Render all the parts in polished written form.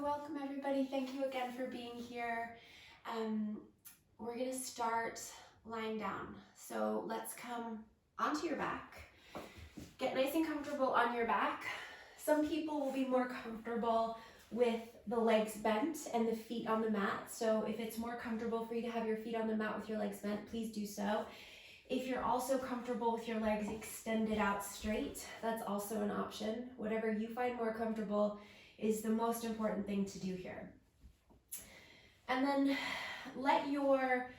welcome everybody. Thank you again for being here. We're gonna start lying down. So let's come onto your back. Get nice and comfortable on your back. Some people will be more comfortable with the legs bent and the feet on the mat. So if it's more comfortable for you to have your feet on the mat with your legs bent, please do so. If you're also comfortable with your legs extended out straight, that's also an option. Whatever you find more comfortable is the most important thing to do here. And then let your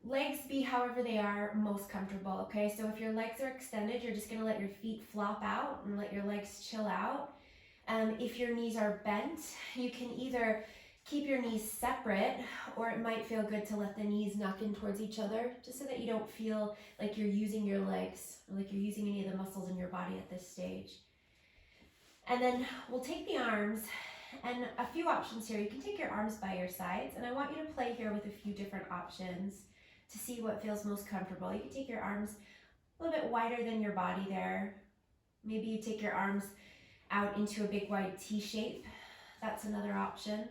legs be however they are most comfortable, okay? So if your legs are extended, you're just gonna let your feet flop out and let your legs chill out. If your knees are bent, you can either keep your knees separate, or it might feel good to let the knees knock in towards each other, just so that you don't feel like you're using your legs, or like you're using any of the muscles in your body at this stage. And then we'll take the arms, and a few options here. You can take your arms by your sides, and I want you to play here with a few different options to see what feels most comfortable. You can take your arms a little bit wider than your body there. Maybe you take your arms out into a big wide T shape. That's another option.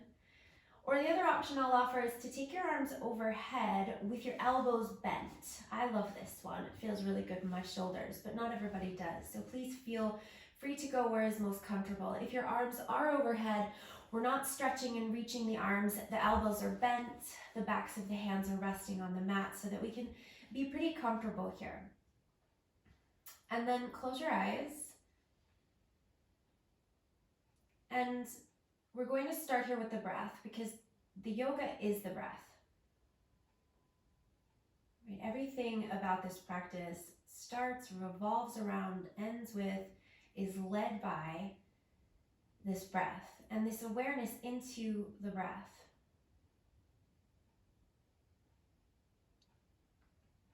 Or the other option I'll offer is to take your arms overhead with your elbows bent. I love this one. It feels really good in my shoulders, but not everybody does. So please feel free to go where is most comfortable. If your arms are overhead, we're not stretching and reaching the arms. The elbows are bent. The backs of the hands are resting on the mat so that we can be pretty comfortable here. And then close your eyes. And we're going to start here with the breath, because the yoga is the breath. Right? Everything about this practice starts, revolves around, ends with, is led by this breath and this awareness into the breath.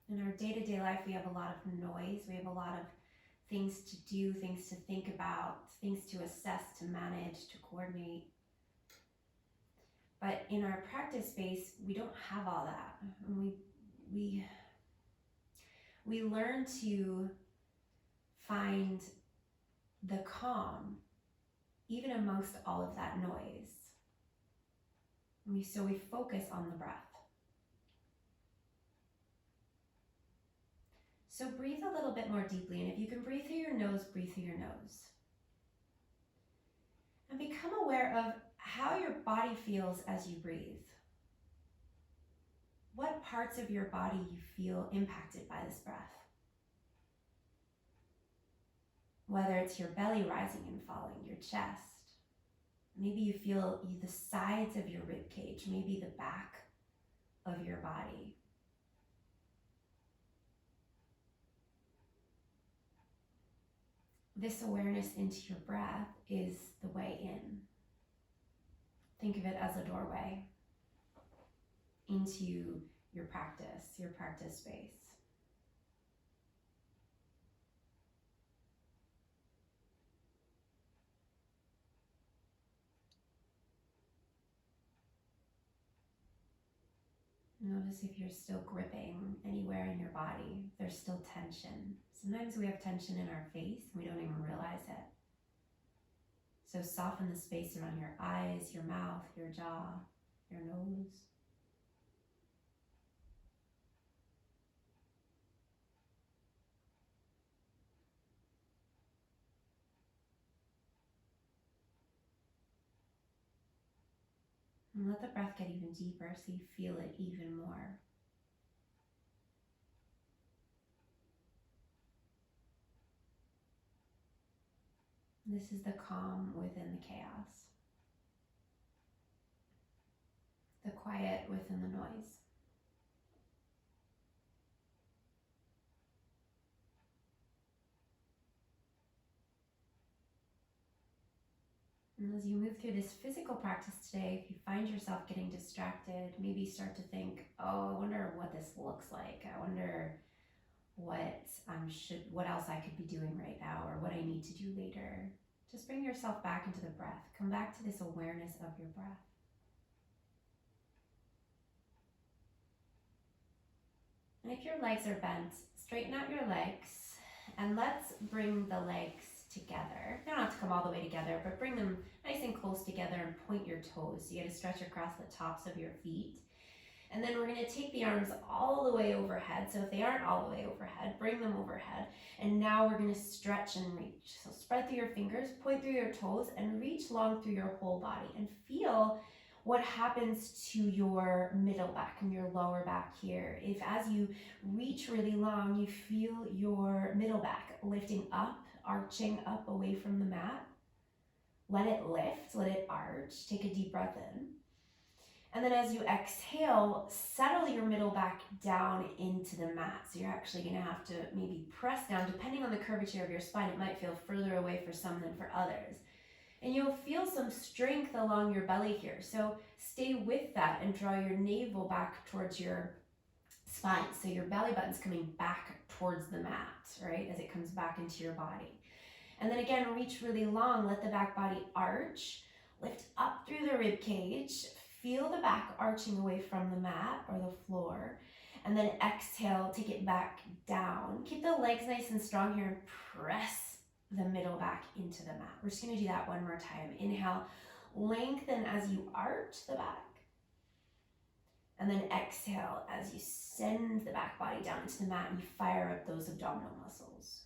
In our day-to-day life, we have a lot of noise. We have a lot of things to do, things to think about, things to assess, to manage, to coordinate. But in our practice space, we don't have all that. And we learn to find the calm even amongst all of that noise. So we focus on the breath. So breathe a little bit more deeply, and if you can breathe through your nose, breathe through your nose. And become aware of how your body feels as you breathe. What parts of your body you feel impacted by this breath. Whether it's your belly rising and falling, your chest. Maybe you feel the sides of your rib cage, maybe the back of your body. This awareness into your breath is the way in. Think of it as a doorway into your practice space. Notice if you're still gripping anywhere in your body, there's still tension. Sometimes we have tension in our face and we don't even realize it. So soften the space around your eyes, your mouth, your jaw, your nose. And let the breath get even deeper so you feel it even more. This is the calm within the chaos. The quiet within the noise. And as you move through this physical practice today, if you find yourself getting distracted, maybe start to think, oh, I wonder what this looks like. I wonder what else I could be doing right now, or what I need to do later. Just bring yourself back into the breath. Come back to this awareness of your breath. And if your legs are bent, straighten out your legs, and let's bring the legs together. They don't have to come all the way together, but bring them nice and close together. together and point your toes. So you got to stretch across the tops of your feet. And then we're going to take the arms all the way overhead. So if they aren't all the way overhead, bring them overhead. And now we're going to stretch and reach. So spread through your fingers, point through your toes, and reach long through your whole body. And feel what happens to your middle back and your lower back here. If as you reach really long, you feel your middle back lifting up, arching up away from the mat. Let it lift, let it arch. Take a deep breath in. And then as you exhale, settle your middle back down into the mat. So you're actually going to have to maybe press down. Depending on the curvature of your spine, it might feel further away for some than for others. And you'll feel some strength along your belly here. So stay with that and draw your navel back towards your spine. So your belly button's coming back towards the mat, right? As it comes back into your body. And then again, reach really long. Let the back body arch. Lift up through the rib cage. Feel the back arching away from the mat or the floor. And then exhale, take it back down. Keep the legs nice and strong here and press the middle back into the mat. We're just going to do that one more time. Inhale, lengthen as you arch the back. And then exhale as you send the back body down into the mat and you fire up those abdominal muscles.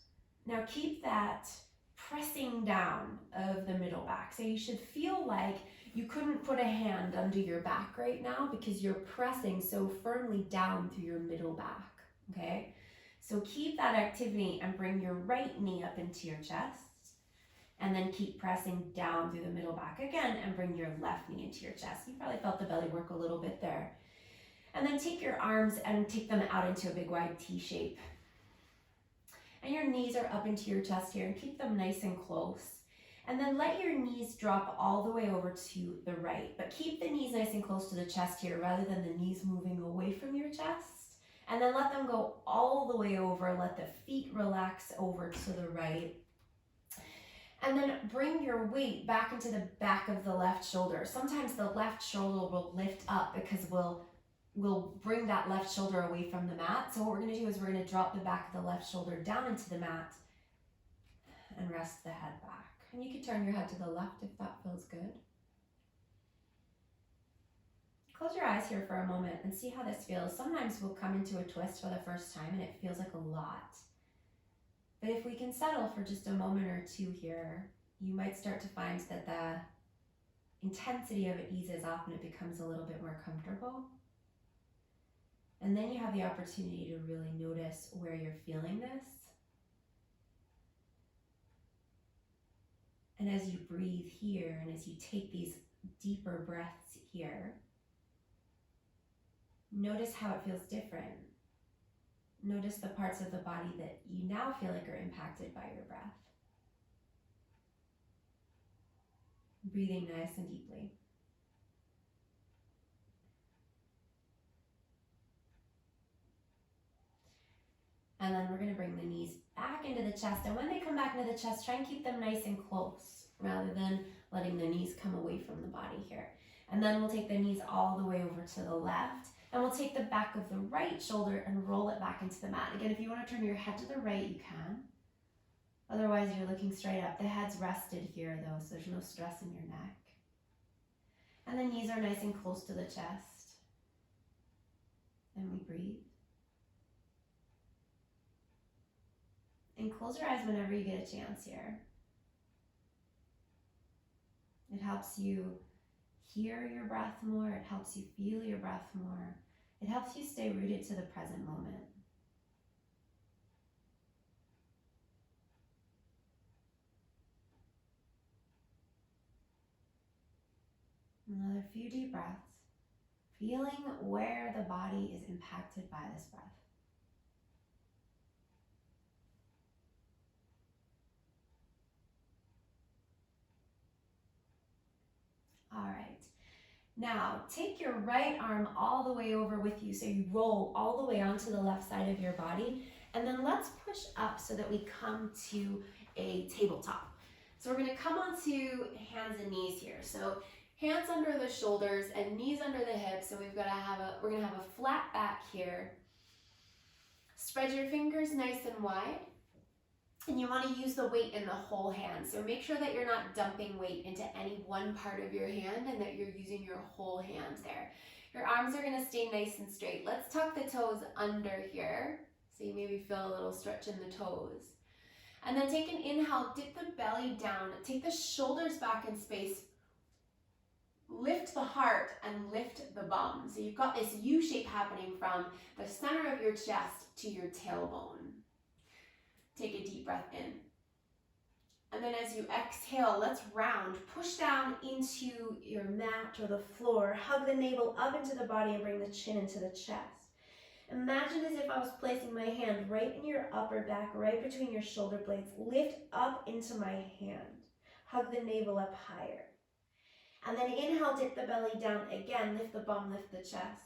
Now keep that pressing down of the middle back. So you should feel like you couldn't put a hand under your back right now because you're pressing so firmly down through your middle back, okay? So keep that activity and bring your right knee up into your chest and then keep pressing down through the middle back again and bring your left knee into your chest. You probably felt the belly work a little bit there. And then take your arms and take them out into a big wide T shape. And your knees are up into your chest here and keep them nice and close. And then let your knees drop all the way over to the right, but keep the knees nice and close to the chest here rather than the knees moving away from your chest. And then let them go all the way over. Let the feet relax over to the right. And then bring your weight back into the back of the left shoulder. Sometimes the left shoulder will lift up because we'll bring that left shoulder away from the mat. So what we're going to do is we're going to drop the back of the left shoulder down into the mat and rest the head back. And you can turn your head to the left if that feels good. Close your eyes here for a moment and see how this feels. Sometimes we'll come into a twist for the first time and it feels like a lot. But if we can settle for just a moment or two here, you might start to find that the intensity of it eases off and it becomes a little bit more comfortable. And then you have the opportunity to really notice where you're feeling this. And as you breathe here and as you take these deeper breaths here, notice how it feels different. Notice the parts of the body that you now feel like are impacted by your breath. Breathing nice and deeply. And then we're going to bring the knees back into the chest. And when they come back into the chest, try and keep them nice and close rather than letting the knees come away from the body here. And then we'll take the knees all the way over to the left. And we'll take the back of the right shoulder and roll it back into the mat. Again, if you want to turn your head to the right, you can. Otherwise, you're looking straight up. The head's rested here, though, so there's no stress in your neck. And the knees are nice and close to the chest. And we breathe. And close your eyes whenever you get a chance here. It helps you hear your breath more. It helps you feel your breath more. It helps you stay rooted to the present moment. Another few deep breaths, feeling where the body is impacted by this breath. All right. Now, take your right arm all the way over with you, so you roll all the way onto the left side of your body, and then let's push up so that we come to a tabletop. So we're going to come onto hands and knees here. So hands under the shoulders and knees under the hips. So we're going to have a flat back here. Spread your fingers nice and wide. And you want to use the weight in the whole hand. So make sure that you're not dumping weight into any one part of your hand and that you're using your whole hand there. Your arms are going to stay nice and straight. Let's tuck the toes under here. So you maybe feel a little stretch in the toes. And then take an inhale, dip the belly down, take the shoulders back in space, lift the heart and lift the bum. So you've got this U shape happening from the center of your chest to your tailbone. Take a deep breath in. And then as you exhale, let's round. Push down into your mat or the floor. Hug the navel up into the body and bring the chin into the chest. Imagine as if I was placing my hand right in your upper back, right between your shoulder blades. Lift up into my hand. Hug the navel up higher. And then inhale, dip the belly down again. Lift the bum, lift the chest.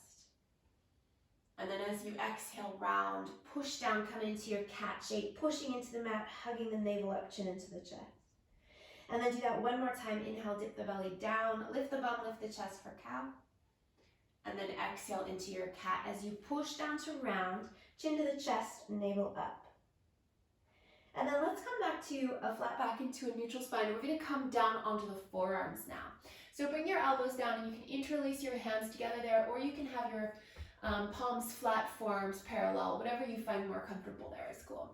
And then as you exhale, round, push down, come into your cat shape, pushing into the mat, hugging the navel up, chin into the chest. And then do that one more time. Inhale, dip the belly down, lift the bum, lift the chest for cow. And then exhale into your cat as you push down to round, chin to the chest, navel up. And then let's come back to a flat back into a neutral spine. We're going to come down onto the forearms now. So bring your elbows down and you can interlace your hands together there, or you can have your palms flat, forearms parallel, whatever you find more comfortable there is cool.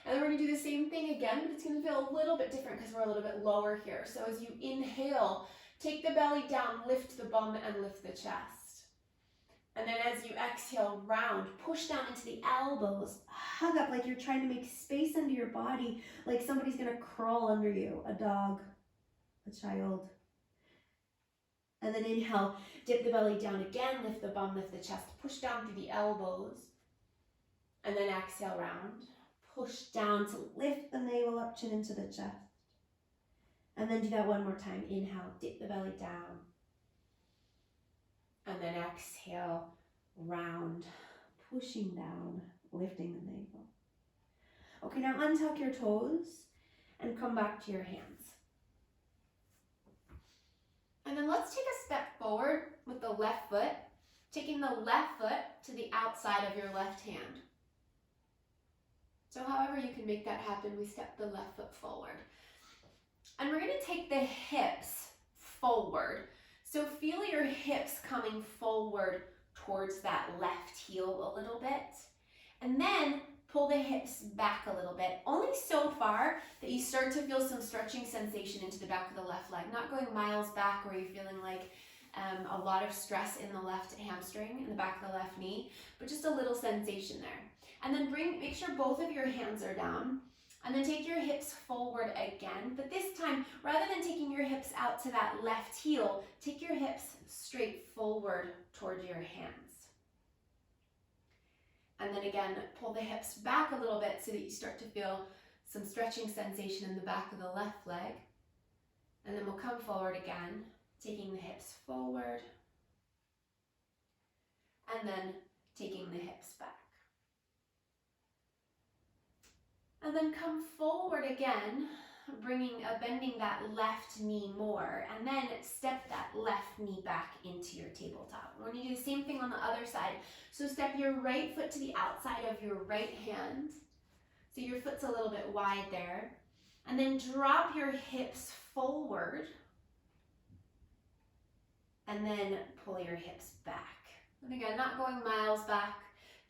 And then we're going to do the same thing again, but it's going to feel a little bit different because we're a little bit lower here. So as you inhale, take the belly down, lift the bum and lift the chest. And then as you exhale, round, push down into the elbows, hug up like you're trying to make space under your body, like somebody's going to crawl under you, a dog, a child. And then inhale, dip the belly down again, lift the bum, lift the chest, push down through the elbows. And then exhale, round, push down to lift the navel up, chin into the chest. And then do that one more time. Inhale, dip the belly down. And then exhale, round, pushing down, lifting the navel. Okay, now untuck your toes and come back to your hands. And then let's take a step forward with the left foot, taking the left foot to the outside of your left hand. So however you can make that happen, we step the left foot forward. And we're going to take the hips forward. So feel your hips coming forward towards that left heel a little bit. And then pull the hips back a little bit, only so far that you start to feel some stretching sensation into the back of the left leg, not going miles back where you're feeling like a lot of stress in the left hamstring, in the back of the left knee, but just a little sensation there. And then make sure both of your hands are down, and then take your hips forward again, but this time, rather than taking your hips out to that left heel, take your hips straight forward toward your hands. And then again, pull the hips back a little bit so that you start to feel some stretching sensation in the back of the left leg. And then we'll come forward again, taking the hips forward, and then taking the hips back. And then come forward again, bending that left knee more, and then step that left knee back into your tabletop. We're going to do the same thing on the other side. So step your right foot to the outside of your right hand. So your foot's a little bit wide there. And then drop your hips forward. And then pull your hips back. And again, not going miles back,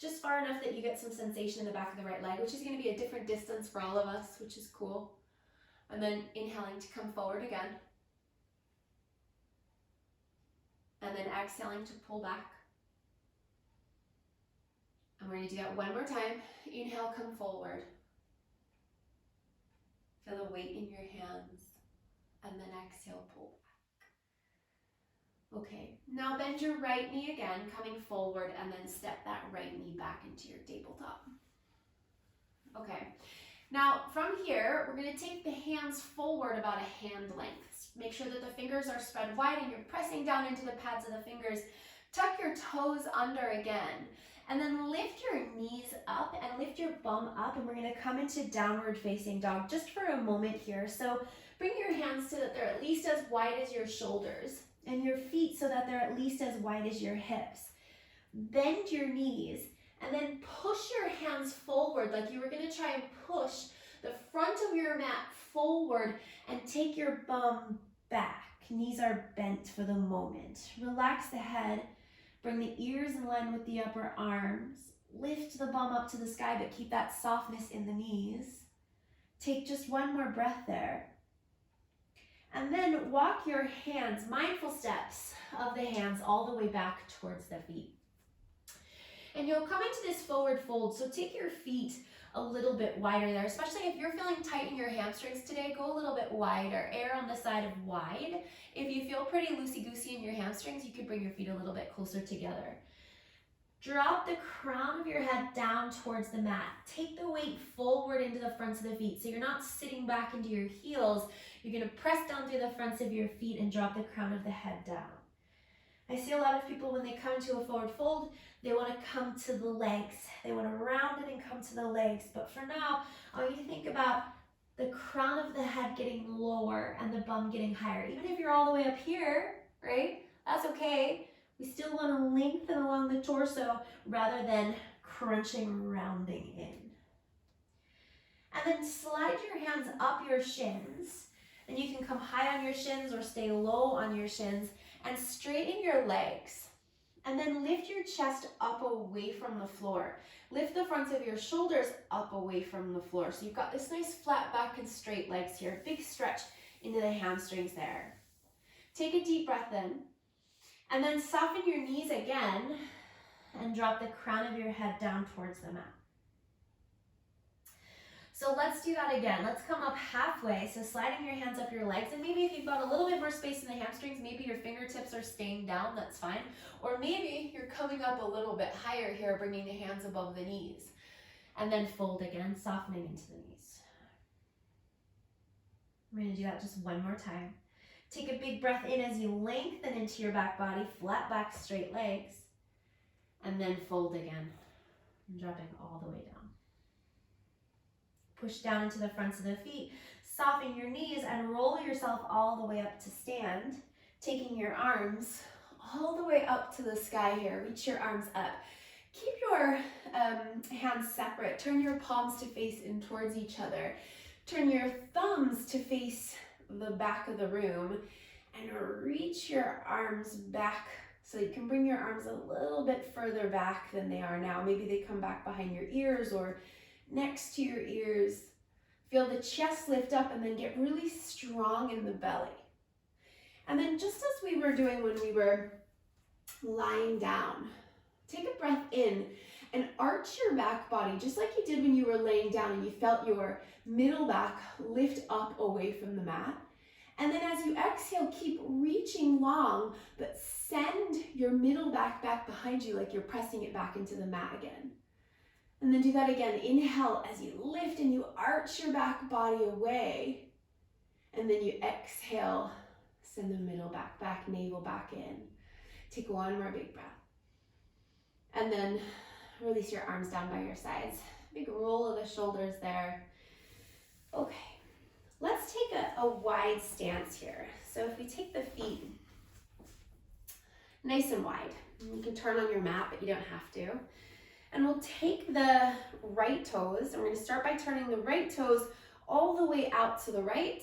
just far enough that you get some sensation in the back of the right leg, which is going to be a different distance for all of us, which is cool. And then inhaling to come forward again. And then exhaling to pull back. And we're going to do that one more time. Inhale, come forward. Feel the weight in your hands. And then exhale, pull back. Okay, now bend your right knee again, coming forward, and then step that right knee back into your tabletop. Okay. Now, from here, we're going to take the hands forward about a hand length. Make sure that the fingers are spread wide and you're pressing down into the pads of the fingers. Tuck your toes under again. And then lift your knees up and lift your bum up. And we're going to come into downward facing dog just for a moment here. So bring your hands so that they're at least as wide as your shoulders. And your feet so that they're at least as wide as your hips. Bend your knees. And then push your hands forward like you were going to try and push the front of your mat forward and take your bum back. Knees are bent for the moment. Relax the head. Bring the ears in line with the upper arms. Lift the bum up to the sky, but keep that softness in the knees. Take just one more breath there. And then walk your hands, mindful steps of the hands all the way back towards the feet. And you'll come into this forward fold, so take your feet a little bit wider there, especially if you're feeling tight in your hamstrings today, go a little bit wider, err on the side of wide. If you feel pretty loosey-goosey in your hamstrings, you could bring your feet a little bit closer together. Drop the crown of your head down towards the mat. Take the weight forward into the fronts of the feet, so you're not sitting back into your heels. You're gonna press down through the fronts of your feet and drop the crown of the head down. I see a lot of people when they come to a forward fold, they want to come to the legs. They want to round it and come to the legs. But for now, I want you to think about the crown of the head getting lower and the bum getting higher. Even if you're all the way up here, right? That's okay. We still want to lengthen along the torso rather than crunching, rounding in. And then slide your hands up your shins. And you can come high on your shins or stay low on your shins and straighten your legs. And then lift your chest up away from the floor. Lift the fronts of your shoulders up away from the floor. So you've got this nice flat back and straight legs here. Big stretch into the hamstrings there. Take a deep breath in. And then soften your knees again and drop the crown of your head down towards the mat. So let's do that again. Let's come up halfway. So sliding your hands up your legs, and maybe if you've got a little bit more space in the hamstrings, maybe your fingertips are staying down, that's fine. Or maybe you're coming up a little bit higher here, bringing the hands above the knees. And then fold again, softening into the knees. We're gonna do that just one more time. Take a big breath in as you lengthen into your back body, flat back, straight legs. And then fold again, and dropping all the way down. Push down into the fronts of the feet, soften your knees and roll yourself all the way up to stand, taking your arms all the way up to the sky here. Reach your arms up. Keep your hands separate. Turn your palms to face in towards each other. Turn your thumbs to face the back of the room and reach your arms back so you can bring your arms a little bit further back than they are now. Maybe they come back behind your ears or next to your ears. Feel the chest lift up and then get really strong in the belly. And then just as we were doing when we were lying down, take a breath in and arch your back body just like you did when you were laying down and you felt your middle back lift up away from the mat. And then as you exhale, keep reaching long, but send your middle back behind you like you're pressing it back into the mat again. And then do that again. Inhale as you lift and you arch your back body away. And then you exhale, send the middle back, navel back in. Take one more big breath. And then release your arms down by your sides. Big roll of the shoulders there. Okay, let's take a wide stance here. So if we take the feet nice and wide, you can turn on your mat, but you don't have to. And we'll take the right toes, and we're gonna start by turning the right toes all the way out to the right,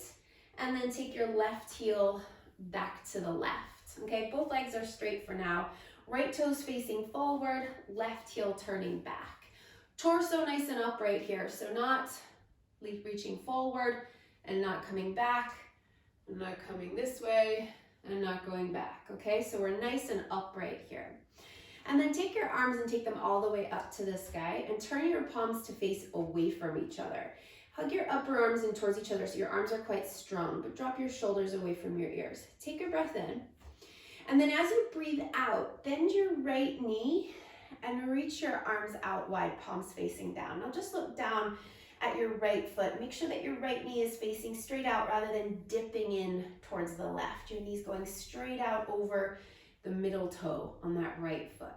and then take your left heel back to the left. Okay, both legs are straight for now. Right toes facing forward, left heel turning back. Torso nice and upright here, so not reaching forward and not coming back, and not coming this way, and not going back, okay? So we're nice and upright here. And then take your arms and take them all the way up to the sky and turn your palms to face away from each other. Hug your upper arms in towards each other so your arms are quite strong, but drop your shoulders away from your ears. Take your breath in. And then as you breathe out, bend your right knee and reach your arms out wide, palms facing down. Now just look down at your right foot. Make sure that your right knee is facing straight out rather than dipping in towards the left. Your knee's going straight out over the middle toe on that right foot,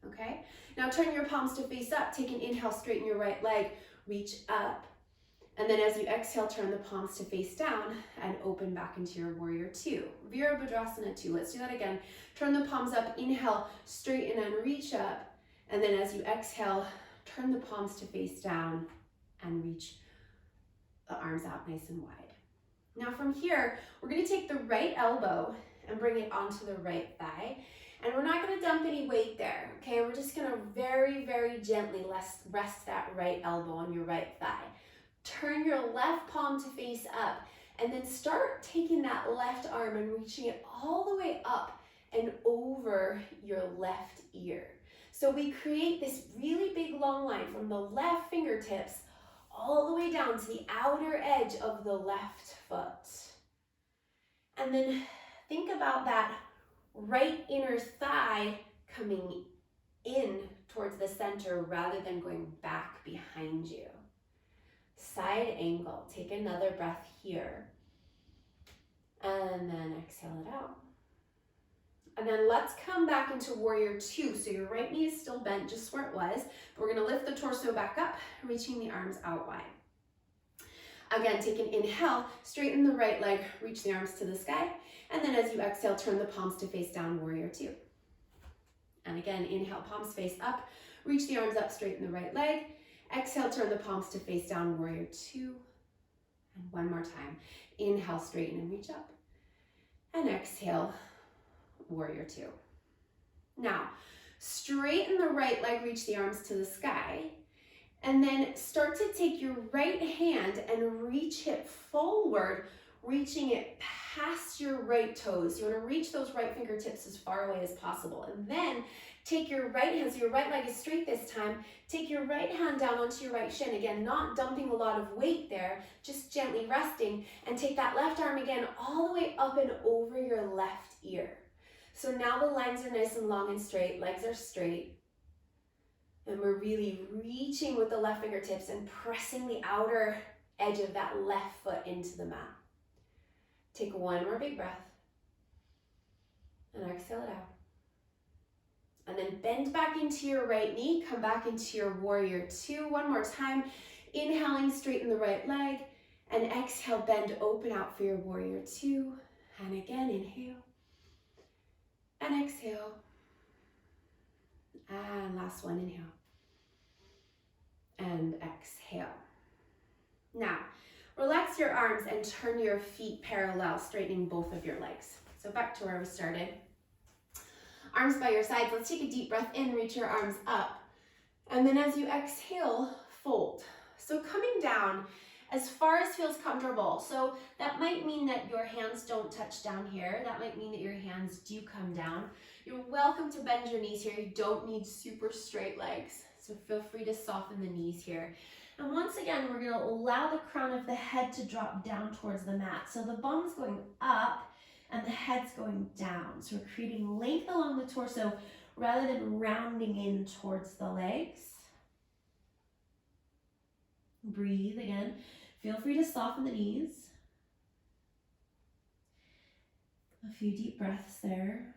okay? Now turn your palms to face up. Take an inhale, straighten your right leg, reach up. And then as you exhale, turn the palms to face down and open back into your warrior two. Virabhadrasana 2. Let's do that again. Turn the palms up, inhale, straighten and reach up. And then as you exhale, turn the palms to face down and reach the arms out nice and wide. Now from here, we're gonna take the right elbow and bring it onto the right thigh. And we're not gonna dump any weight there, okay? We're just gonna very, very gently rest that right elbow on your right thigh. Turn your left palm to face up, and then start taking that left arm and reaching it all the way up and over your left ear. So we create this really big long line from the left fingertips all the way down to the outer edge of the left foot. And then think about that right inner thigh coming in towards the center rather than going back behind you. Side angle. Take another breath here. And then exhale it out. And then let's come back into warrior two. So your right knee is still bent just where it was. But we're going to lift the torso back up, reaching the arms out wide. Again, take an inhale, straighten the right leg, reach the arms to the sky. And then as you exhale, turn the palms to face down, warrior two. And again, inhale, palms face up, reach the arms up, straighten the right leg. Exhale, turn the palms to face down, warrior two. And one more time. Inhale, straighten and reach up. And exhale, warrior two. Now, straighten the right leg, reach the arms to the sky. And then start to take your right hand and reach it forward, reaching it past your right toes. You want to reach those right fingertips as far away as possible. And then take your right hand, so your right leg is straight this time. Take your right hand down onto your right shin. Again, not dumping a lot of weight there, just gently resting. And take that left arm again all the way up and over your left ear. So now the lines are nice and long and straight, legs are straight. And we're really reaching with the left fingertips and pressing the outer edge of that left foot into the mat. Take one more big breath. And exhale it out. And then bend back into your right knee. Come back into your warrior two. One more time. Inhaling, straighten the right leg. And exhale, bend open out for your warrior two. And again, inhale. And exhale. And last one, inhale. And exhale. Now, relax your arms and turn your feet parallel, straightening both of your legs. So back to where we started. Arms by your sides. Let's take a deep breath in, reach your arms up. And then as you exhale, fold. So coming down as far as feels comfortable. So that might mean that your hands don't touch down here. That might mean that your hands do come down. You're welcome to bend your knees here. You don't need super straight legs. So feel free to soften the knees here. And once again, we're going to allow the crown of the head to drop down towards the mat. So the bum's going up and the head's going down. So we're creating length along the torso rather than rounding in towards the legs. Breathe again. Feel free to soften the knees. A few deep breaths there.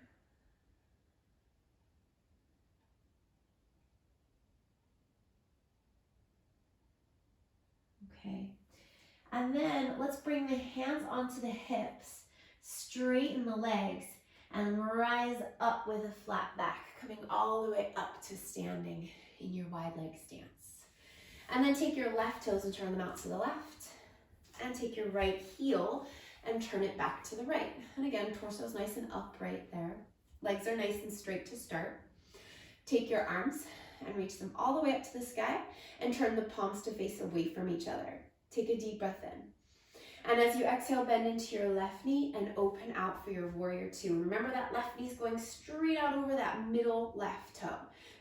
Okay. And then let's bring the hands onto the hips, straighten the legs, and rise up with a flat back, coming all the way up to standing in your wide leg stance. And then take your left toes and turn them out to the left. And take your right heel and turn it back to the right. And again, torso's nice and upright there. Legs are nice and straight to start. Take your arms and reach them all the way up to the sky and turn the palms to face away from each other. Take a deep breath in. And as you exhale, bend into your left knee and open out for your warrior two. Remember that left knee is going straight out over that middle left toe.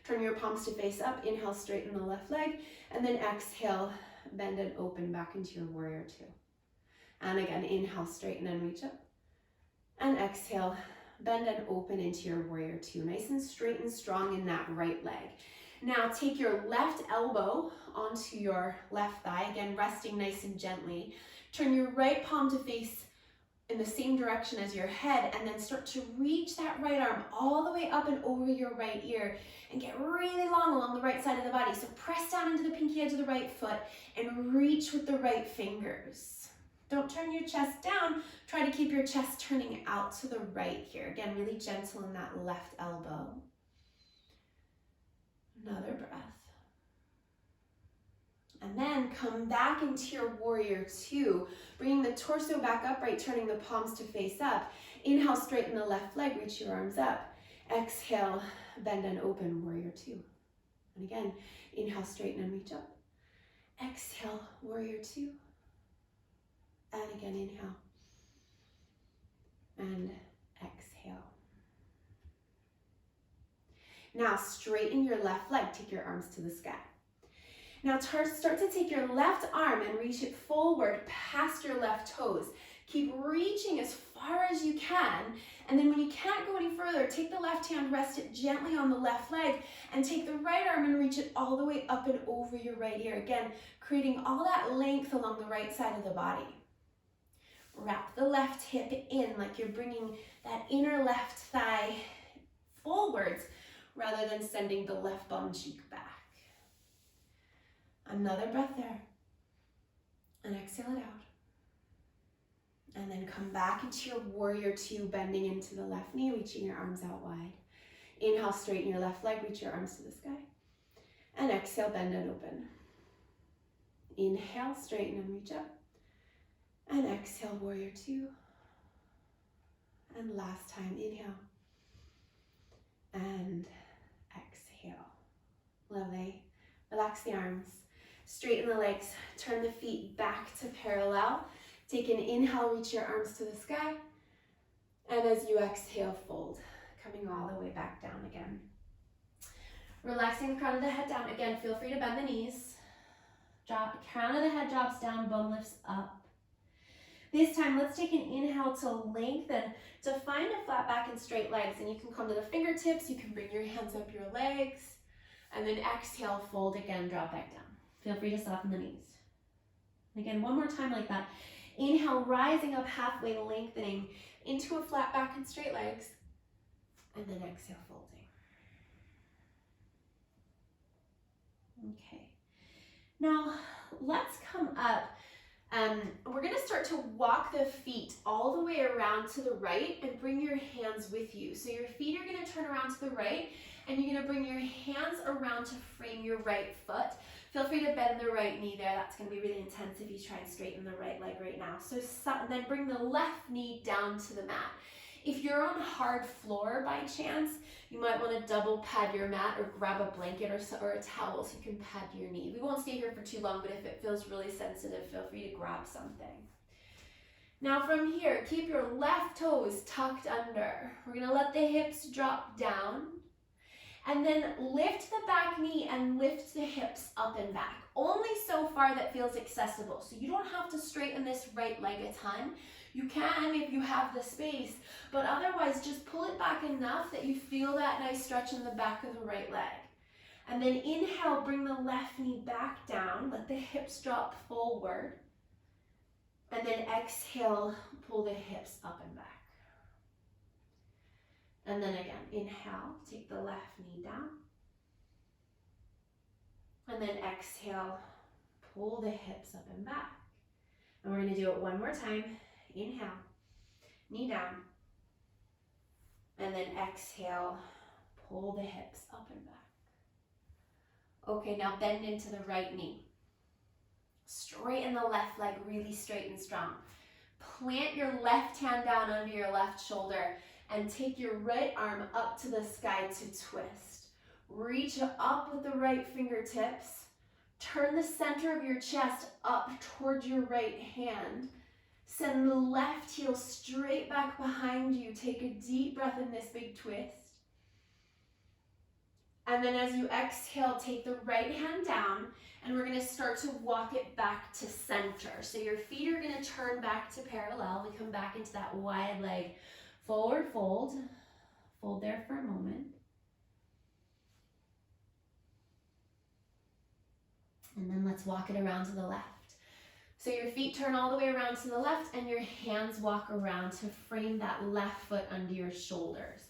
Turn your palms to face up. Inhale, straighten the left leg. And then exhale, bend and open back into your warrior two. And again, inhale, straighten and reach up. And exhale, bend and open into your warrior two. Nice and straight and strong in that right leg. Now take your left elbow onto your left thigh. Again, resting nice and gently. Turn your right palm to face in the same direction as your head, and then start to reach that right arm all the way up and over your right ear and get really long along the right side of the body. So press down into the pinky edge of the right foot and reach with the right fingers. Don't turn your chest down. Try to keep your chest turning out to the right here. Again, really gentle in that left elbow. Another breath. And then come back into your warrior two, bringing the torso back upright, turning the palms to face up. Inhale, straighten the left leg, reach your arms up. Exhale, bend and open, warrior two. And again, inhale, straighten and reach up. Exhale, warrior two. And again, inhale. And exhale. Now straighten your left leg, take your arms to the sky. Now start to take your left arm and reach it forward past your left toes. Keep reaching as far as you can. And then when you can't go any further, take the left hand, rest it gently on the left leg, and take the right arm and reach it all the way up and over your right ear. Again, creating all that length along the right side of the body. Wrap the left hip in like you're bringing that inner left thigh forwards rather than sending the left bum cheek back. Another breath there. And exhale it out. And then come back into your warrior two, bending into the left knee, reaching your arms out wide. Inhale, straighten your left leg, reach your arms to the sky. And exhale, bend and open. Inhale, straighten and reach up. And exhale, warrior two. And last time, inhale. And exhale. Lovely. Relax the arms. Straighten the legs. Turn the feet back to parallel. Take an inhale, reach your arms to the sky. And as you exhale, fold. Coming all the way back down again. Relaxing the crown of the head down. Again, feel free to bend the knees. Drop, crown of the head drops down, bum lifts up. This time, let's take an inhale to lengthen, to find a flat back and straight legs. And you can come to the fingertips, you can bring your hands up your legs, and then exhale, fold again, drop back down. Feel free to soften the knees. Again, one more time like that. Inhale, rising up halfway, lengthening into a flat back and straight legs, and then exhale, folding. Okay. Now, let's come up. We're going to start to walk the feet all the way around to the right and bring your hands with you. So your feet are going to turn around to the right and you're going to bring your hands around to frame your right foot. Feel free to bend the right knee there. That's going to be really intense if you try and straighten the right leg right now. So then bring the left knee down to the mat. If you're on hard floor by chance, you might want to double pad your mat or grab a blanket or a towel so you can pad your knee. We won't stay here for too long, but if it feels really sensitive, feel free to grab something. Now from here, keep your left toes tucked under. We're going to let the hips drop down. And then lift the back knee and lift the hips up and back. Only so far that feels accessible. So you don't have to straighten this right leg a ton. You can if you have the space, but otherwise just pull it back enough that you feel that nice stretch in the back of the right leg. And then inhale, bring the left knee back down. Let the hips drop forward. And then exhale, pull the hips up and back. And then again, inhale, take the left knee down. And then exhale, pull the hips up and back. And we're going to do it one more time. Inhale, knee down. And then exhale, pull the hips up and back. Okay, now bend into the right knee. Straighten the left leg really straight and strong. Plant your left hand down under your left shoulder and take your right arm up to the sky to twist. Reach up with the right fingertips. Turn the center of your chest up towards your right hand. Send the left heel straight back behind you. Take a deep breath in this big twist. And then as you exhale, take the right hand down and we're going to start to walk it back to center. So your feet are going to turn back to parallel. We come back into that wide leg. Forward fold. Fold there for a moment. And then let's walk it around to the left. So your feet turn all the way around to the left and your hands walk around to frame that left foot under your shoulders.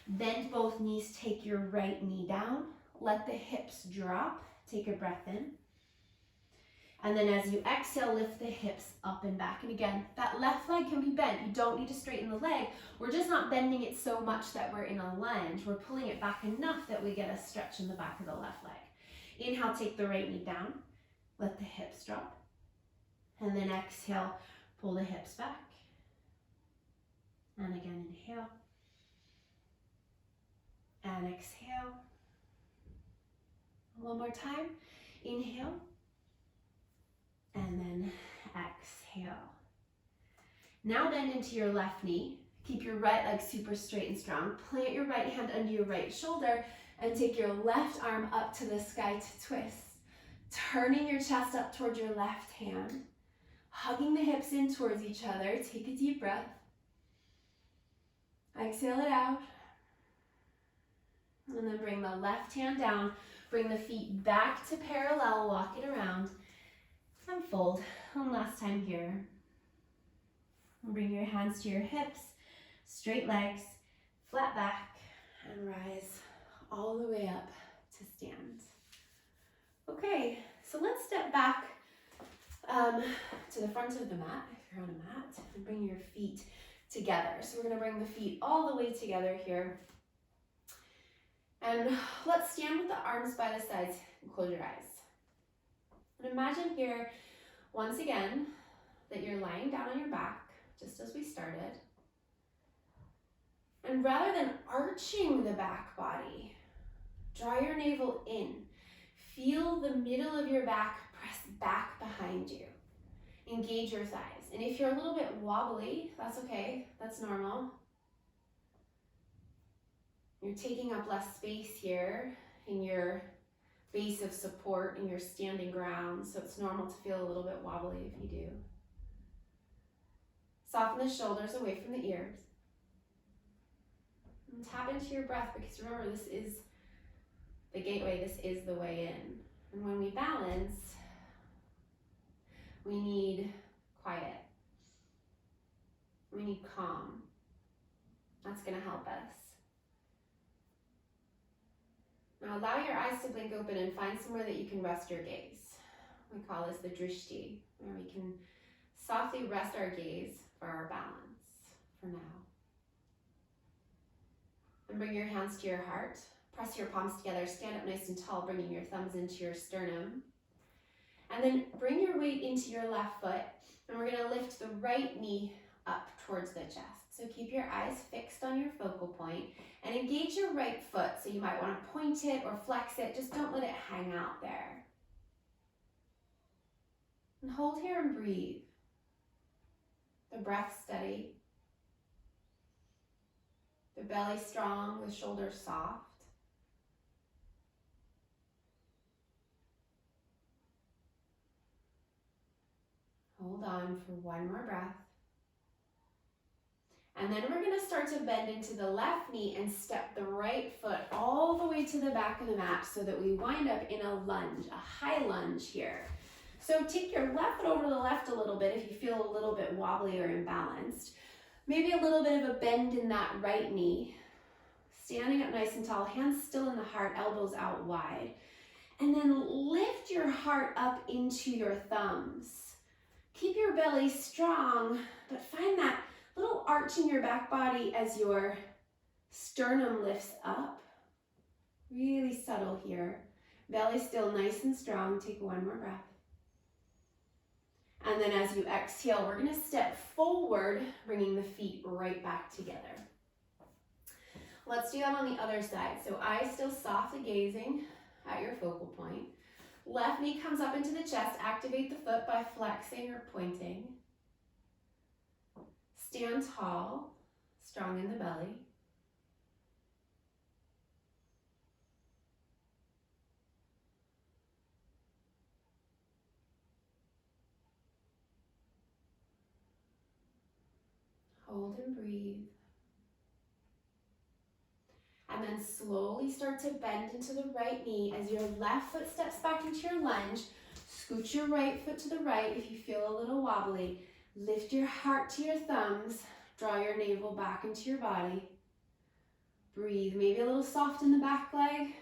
Bend both knees, take your right knee down. Let the hips drop. Take a breath in. And then as you exhale, lift the hips up and back. And again, that left leg can be bent. You don't need to straighten the leg. We're just not bending it so much that we're in a lunge. We're pulling it back enough that we get a stretch in the back of the left leg. Inhale, take the right knee down. Let the hips drop. And then exhale, pull the hips back. And again, inhale. And exhale. One more time. Inhale. And then exhale. Now bend into your left knee. Keep your right leg super straight and strong. Plant your right hand under your right shoulder and take your left arm up to the sky to twist. Turning your chest up towards your left hand. Hugging the hips in towards each other. Take a deep breath. Exhale it out. And then bring the left hand down. Bring the feet back to parallel. Walk it around. And fold. One last time here. Bring your hands to your hips. Straight legs. Flat back. And rise all the way up to stand. Okay, so let's step back to the front of the mat, if you're on a mat, and bring your feet together. So we're gonna bring the feet all the way together here. And let's stand with the arms by the sides and close your eyes. And imagine here, once again, that you're lying down on your back, just as we started. And rather than arching the back body, draw your navel in. Feel the middle of your back press back behind you. Engage your thighs. And if you're a little bit wobbly, that's okay, that's normal. You're taking up less space here in your base of support, in your standing ground, so it's normal to feel a little bit wobbly if you do. Soften the shoulders away from the ears. And tap into your breath, because remember, this is the gateway, this is the way in. And when we balance, we need quiet. We need calm. That's going to help us. Now allow your eyes to blink open and find somewhere that you can rest your gaze. We call this the drishti, where we can softly rest our gaze for our balance for now. And bring your hands to your heart. Press your palms together, stand up nice and tall, bringing your thumbs into your sternum. And then bring your weight into your left foot, and we're gonna lift the right knee up towards the chest. So keep your eyes fixed on your focal point and engage your right foot. So you might wanna point it or flex it, just don't let it hang out there. And hold here and breathe. The breath steady. The belly strong, the shoulders soft. Hold on for one more breath. And then we're gonna start to bend into the left knee and step the right foot all the way to the back of the mat so that we wind up in a lunge, a high lunge here. So take your left foot over to the left a little bit if you feel a little bit wobbly or imbalanced. Maybe a little bit of a bend in that right knee. Standing up nice and tall, hands still in the heart, elbows out wide. And then lift your heart up into your thumbs. Keep your belly strong, but find that little arch in your back body as your sternum lifts up. Really subtle here. Belly still nice and strong. Take one more breath. And then as you exhale, we're gonna step forward, bringing the feet right back together. Let's do that on the other side. So eyes still softly gazing at your focal point. Left knee comes up into the chest. Activate the foot by flexing or pointing. Stand tall, strong in the belly. Hold and breathe. And then slowly start to bend into the right knee as your left foot steps back into your lunge. Scoot your right foot to the right if you feel a little wobbly. Lift your heart to your thumbs. Draw your navel back into your body. Breathe, maybe a little soft in the back leg.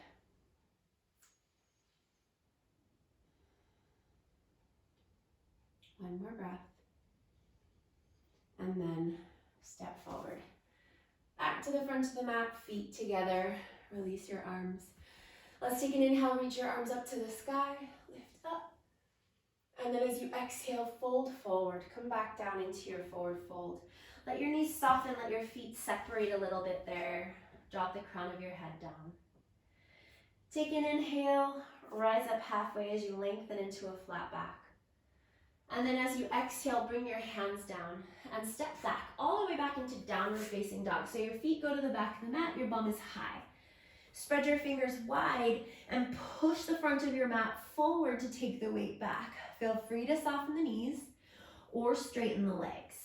One more breath. And then step forward. Back to the front of the mat, feet together. Release your arms. Let's take an inhale, reach your arms up to the sky. Lift up. And then as you exhale, fold forward. Come back down into your forward fold. Let your knees soften, let your feet separate a little bit there. Drop the crown of your head down. Take an inhale, rise up halfway as you lengthen into a flat back. And then as you exhale, bring your hands down and step back, all the way back into downward facing dog. So your feet go to the back of the mat, your bum is high. Spread your fingers wide and push the front of your mat forward to take the weight back. Feel free to soften the knees or straighten the legs.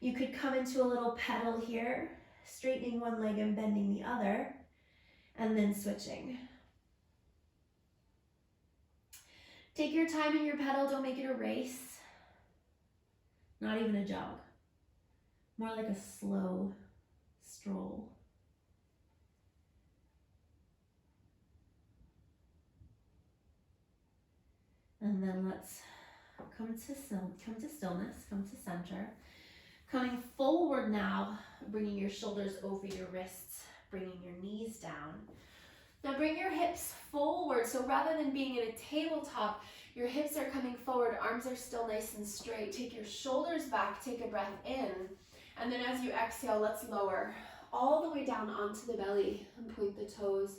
You could come into a little pedal here, straightening one leg and bending the other, and then switching. Take your time in your pedal, don't make it a race. Not even a jog. More like a slow stroll. And then let's come to stillness, come to center. Coming forward now, bringing your shoulders over your wrists, bringing your knees down. Now bring your hips forward. So rather than being in a tabletop, your hips are coming forward, arms are still nice and straight. Take your shoulders back, take a breath in. And then as you exhale, let's lower all the way down onto the belly and point the toes.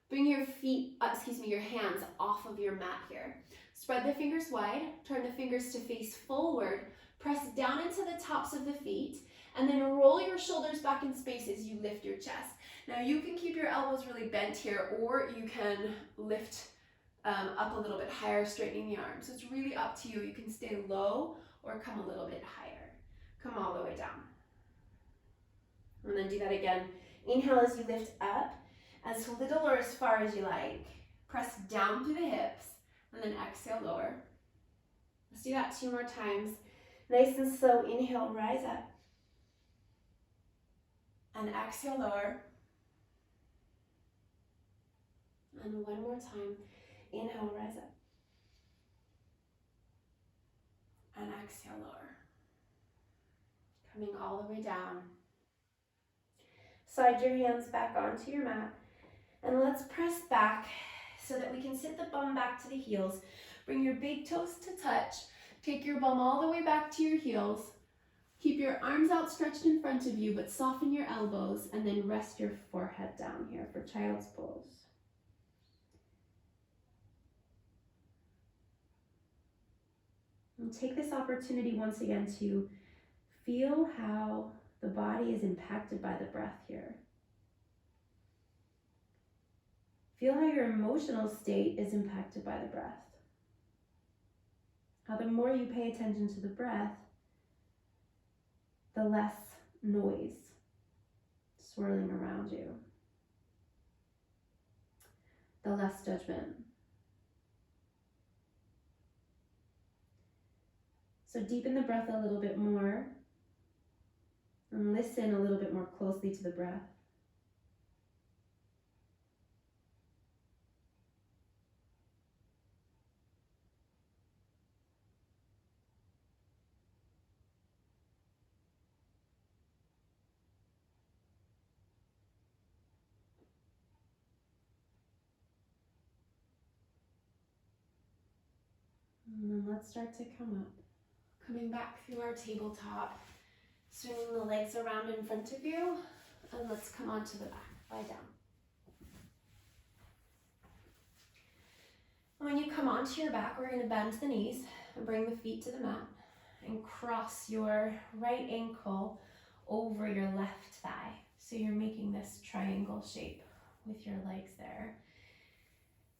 Bring your your hands off of your mat here. Spread the fingers wide, turn the fingers to face forward, press down into the tops of the feet, and then roll your shoulders back in space as you lift your chest. Now you can keep your elbows really bent here, or you can lift up a little bit higher, straightening the arms. So it's really up to you. You can stay low or come a little bit higher. Come all the way down. And then do that again. Inhale as you lift up, as little or as far as you like. Press down through the hips, and then exhale, lower. Let's do that 2 more times. Nice and slow. Inhale, rise up. And exhale, lower. And 1 more time. Inhale, rise up. And exhale, lower. Coming all the way down. Slide your hands back onto your mat. And let's press back so that we can sit the bum back to the heels. Bring your big toes to touch. Take your bum all the way back to your heels. Keep your arms outstretched in front of you, but soften your elbows, and then rest your forehead down here for child's pose. And take this opportunity once again to feel how the body is impacted by the breath here. Feel how your emotional state is impacted by the breath. How the more you pay attention to the breath, the less noise swirling around you, the less judgment. So deepen the breath a little bit more and listen a little bit more closely to the breath. And then let's start to come up. Coming back through our tabletop, swinging the legs around in front of you, and let's come onto the back, lie down. And when you come onto your back, we're going to bend the knees and bring the feet to the mat and cross your right ankle over your left thigh. So you're making this triangle shape with your legs there.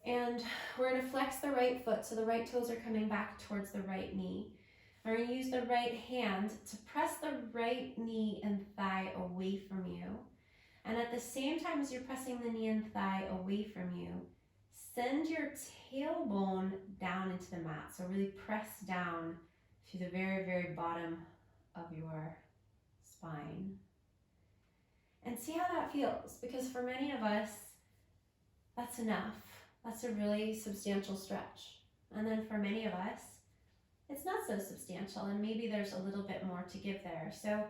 And we're going to flex the right foot, so the right toes are coming back towards the right knee. We're going to use the right hand to press the right knee and thigh away from you. And at the same time as you're pressing the knee and thigh away from you, send your tailbone down into the mat. So really press down to the very, very bottom of your spine. And see how that feels, because for many of us, that's enough. That's a really substantial stretch. And then for many of us, it's not so substantial, and maybe there's a little bit more to give there. So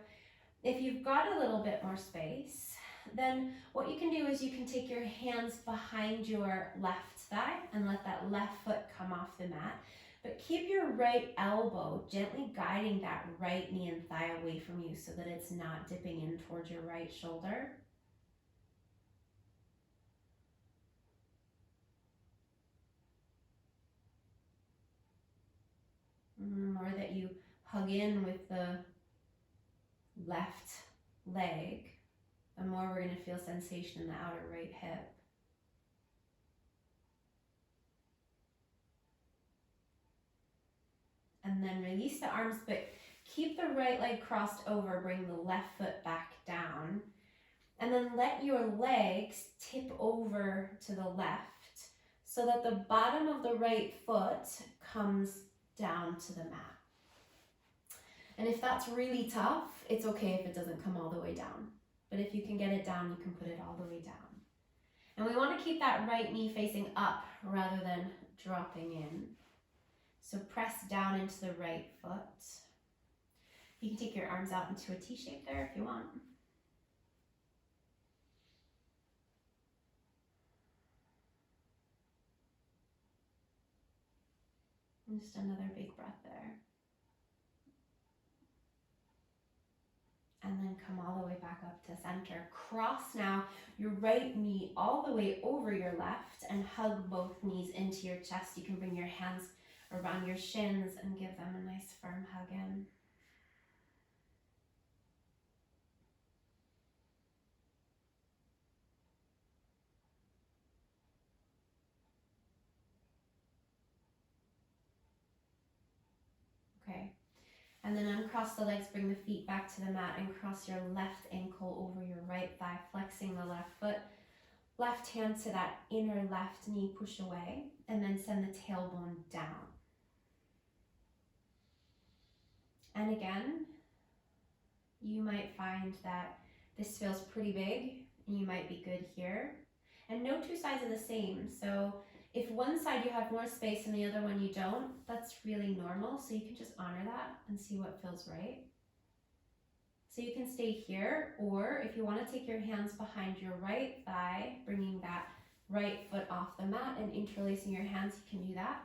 if you've got a little bit more space, then what you can do is you can take your hands behind your left thigh and let that left foot come off the mat. But keep your right elbow gently guiding that right knee and thigh away from you so that it's not dipping in towards your right shoulder. The more that you hug in with the left leg, the more we're going to feel sensation in the outer right hip. And then release the arms, but keep the right leg crossed over, bring the left foot back down. And then let your legs tip over to the left so that the bottom of the right foot comes down to the mat. And if that's really tough, it's okay if it doesn't come all the way down. But if you can get it down, you can put it all the way down. And we want to keep that right knee facing up rather than dropping in. So press down into the right foot. You can take your arms out into a T shape there if you want. And just another big breath there. And then come all the way back up to center. Cross now your right knee all the way over your left and hug both knees into your chest. You can bring your hands around your shins and give them a nice firm hug in. Okay. And then uncross the legs, bring the feet back to the mat and cross your left ankle over your right thigh, flexing the left foot. Left hand to that inner left knee, push away, and then send the tailbone down. And again, you might find that this feels pretty big and you might be good here. And no two sides are the same. So if one side you have more space and the other one you don't, that's really normal. So you can just honor that and see what feels right. So you can stay here, or if you want to take your hands behind your right thigh, bringing that right foot off the mat and interlacing your hands, you can do that.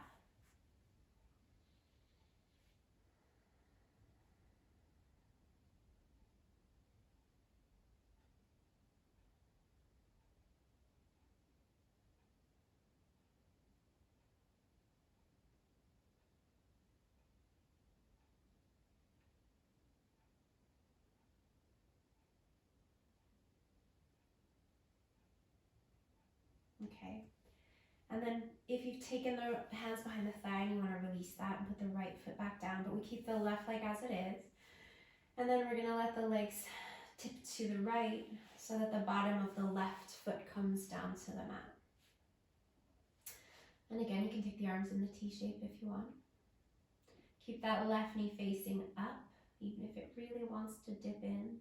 Okay. And then if you've taken the hands behind the thigh and you want to release that and put the right foot back down, but we keep the left leg as it is. And then we're going to let the legs tip to the right so that the bottom of the left foot comes down to the mat. And again, you can take the arms in the T shape if you want. Keep that left knee facing up, even if it really wants to dip in.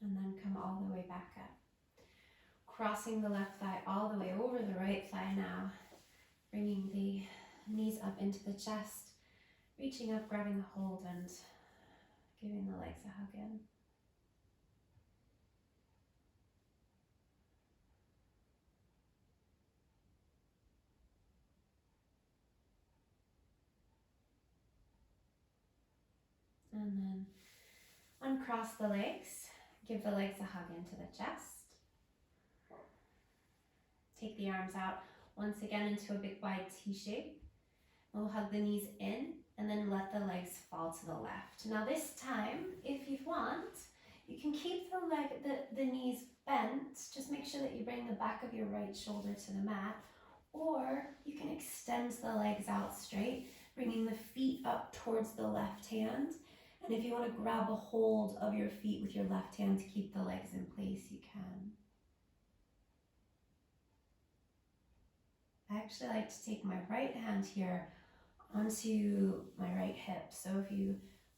And then come all the way back up. Crossing the left thigh all the way over the right thigh now. Bringing the knees up into the chest. Reaching up, grabbing the hold and giving the legs a hug in. And then uncross the legs. Give the legs a hug into the chest. Take the arms out once again into a big wide T shape. We'll hug the knees in and then let the legs fall to the left. Now this time, if you want, you can keep the knees bent. Just make sure that you bring the back of your right shoulder to the mat, or you can extend the legs out straight, bringing the feet up towards the left hand. And if you want to grab a hold of your feet with your left hand to keep the legs in place, you can. I actually like to take my right hand here onto my right hip. So if you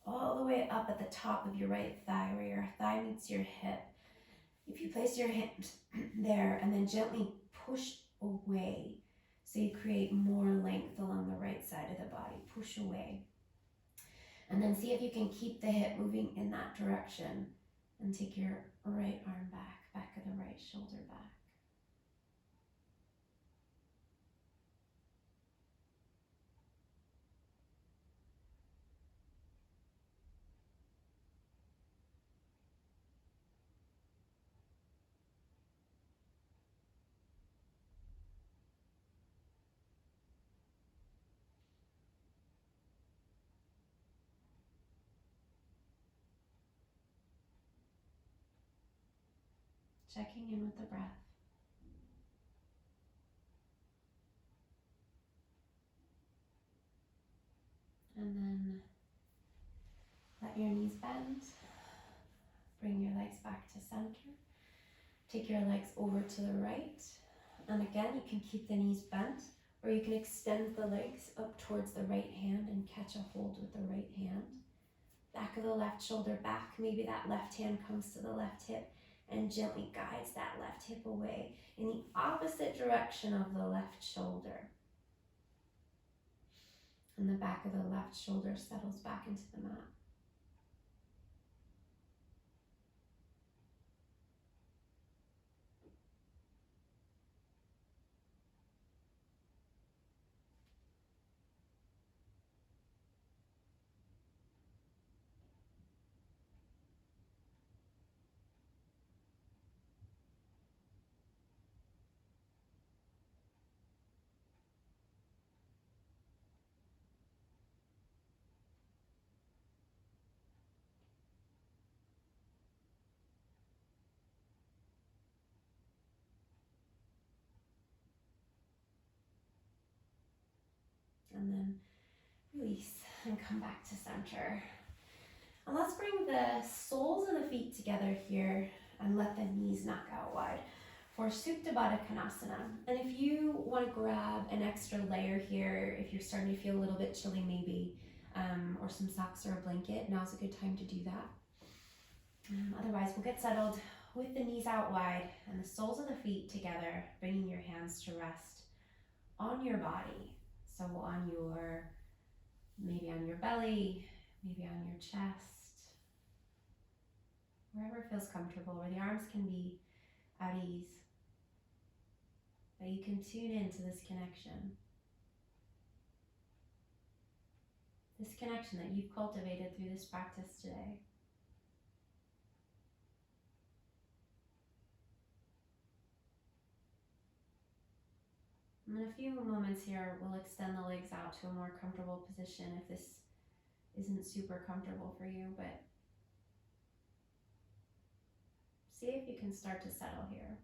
all the way up at the top of your right thigh, where your thigh meets your hip, If you place your hand there and then gently push away, so you create more length along the right side of the body, push away. And then see if you can keep the hip moving in that direction and take your right arm back of the right shoulder back. Checking in with the breath. And then let your knees bend. Bring your legs back to center. Take your legs over to the right. And again, you can keep the knees bent, or you can extend the legs up towards the right hand and catch a hold with the right hand. Back of the left shoulder back. Maybe that left hand comes to the left hip and gently guides that left hip away in the opposite direction of the left shoulder. And the back of the left shoulder settles back into the mat. And then release and come back to center. And let's bring the soles of the feet together here and let the knees knock out wide for Supta Baddha Konasana. And if you want to grab an extra layer here, if you're starting to feel a little bit chilly maybe, or some socks or a blanket, now's a good time to do that. Otherwise, we'll get settled with the knees out wide and the soles of the feet together, bringing your hands to rest on your body. So on your, maybe on your belly, maybe on your chest, wherever it feels comfortable, where the arms can be at ease. But you can tune into this connection. This connection that you've cultivated through this practice today. In a few moments here, we'll extend the legs out to a more comfortable position if this isn't super comfortable for you, but see if you can start to settle here.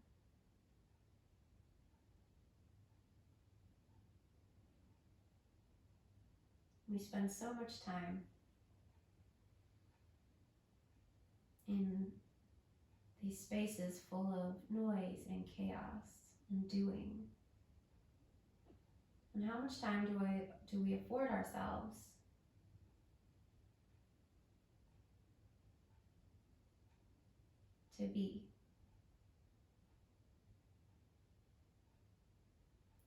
We spend so much time in these spaces full of noise and chaos and doing. And how much time do we afford ourselves to be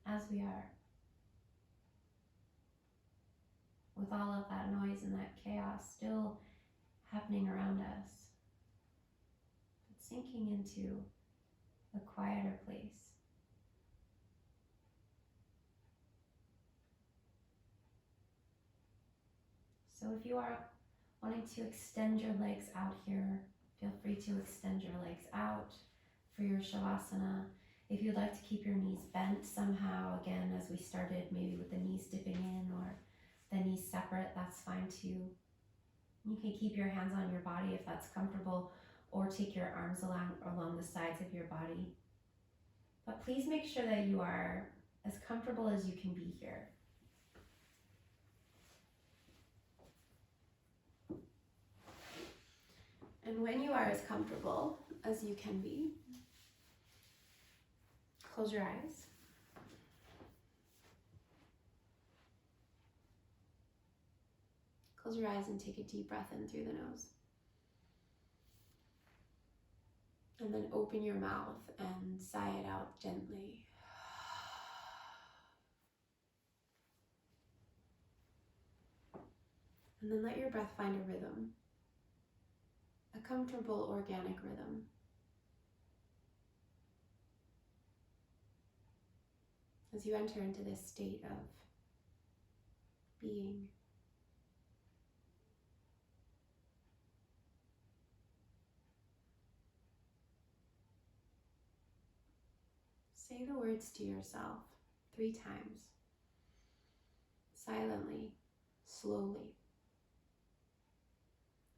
as we are, with all of that noise and that chaos still happening around us, but sinking into a quieter place. So if you are wanting to extend your legs out here, feel free to extend your legs out for your Shavasana. If you'd like to keep your knees bent somehow, again, as we started, maybe with the knees dipping in or the knees separate, that's fine too. You can keep your hands on your body if that's comfortable, or take your arms along the sides of your body. But please make sure that you are as comfortable as you can be here. And when you are as comfortable as you can be, close your eyes. Close your eyes and take a deep breath in through the nose. And then open your mouth and sigh it out gently. And then let your breath find a rhythm, a comfortable organic rhythm. As you enter into this state of being. Say the words to yourself 3 times, silently, slowly.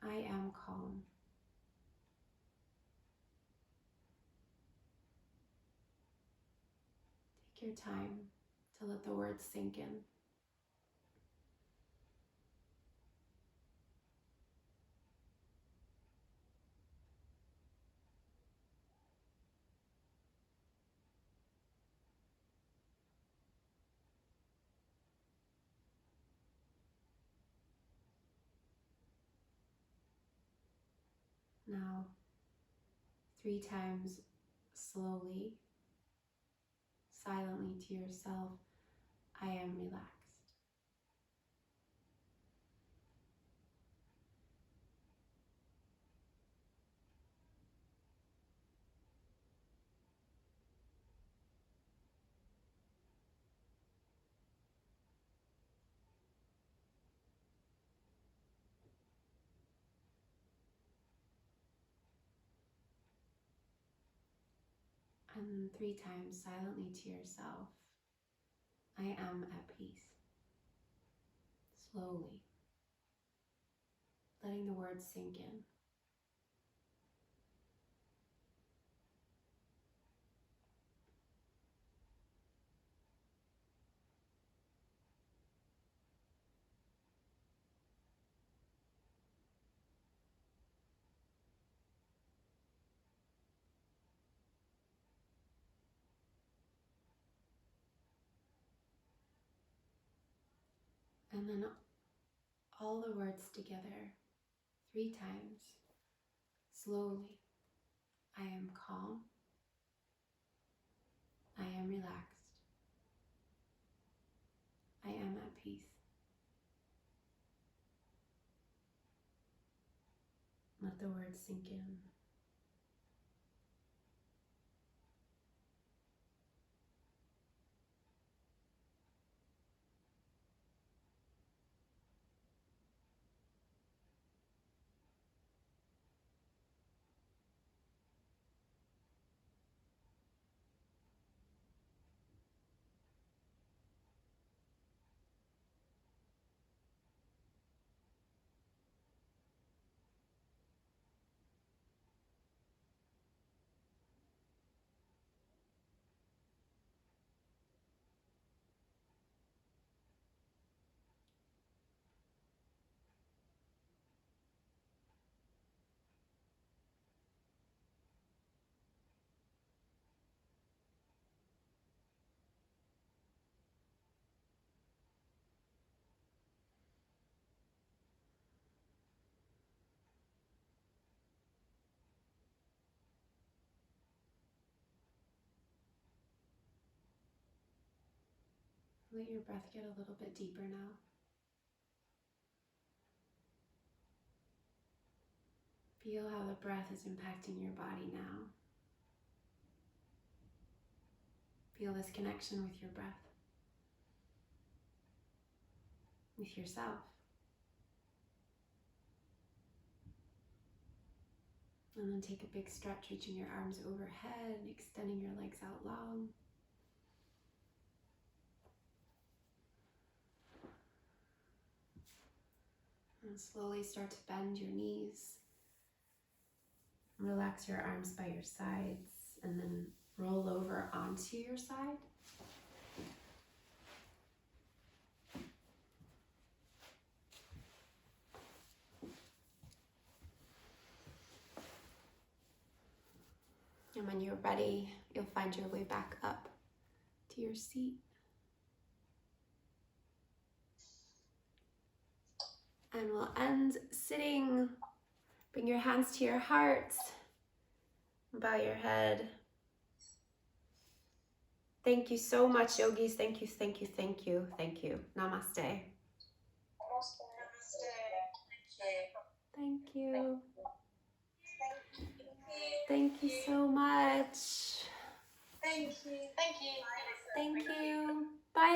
I am calm. Take your time to let the words sink in. Now, 3 times slowly, silently to yourself, I am relaxed. And 3 times silently to yourself, I am at peace. Slowly, letting the words sink in. And then all the words together 3 times, slowly. I am calm. I am relaxed. I am at peace. Let the words sink in. Let your breath get a little bit deeper now. Feel how the breath is impacting your body now. Feel this connection with your breath, with yourself. And then take a big stretch, reaching your arms overhead and extending your legs out long. And slowly start to bend your knees. Relax your arms by your sides and then roll over onto your side. And when you're ready, you'll find your way back up to your seat. And we'll end sitting. Bring your hands to your heart. Bow your head. Thank you so much, yogis. Thank you, thank you, thank you, thank you. Namaste. Thank you. Thank you so much. Thank you. Thank you. Thank you. Bye.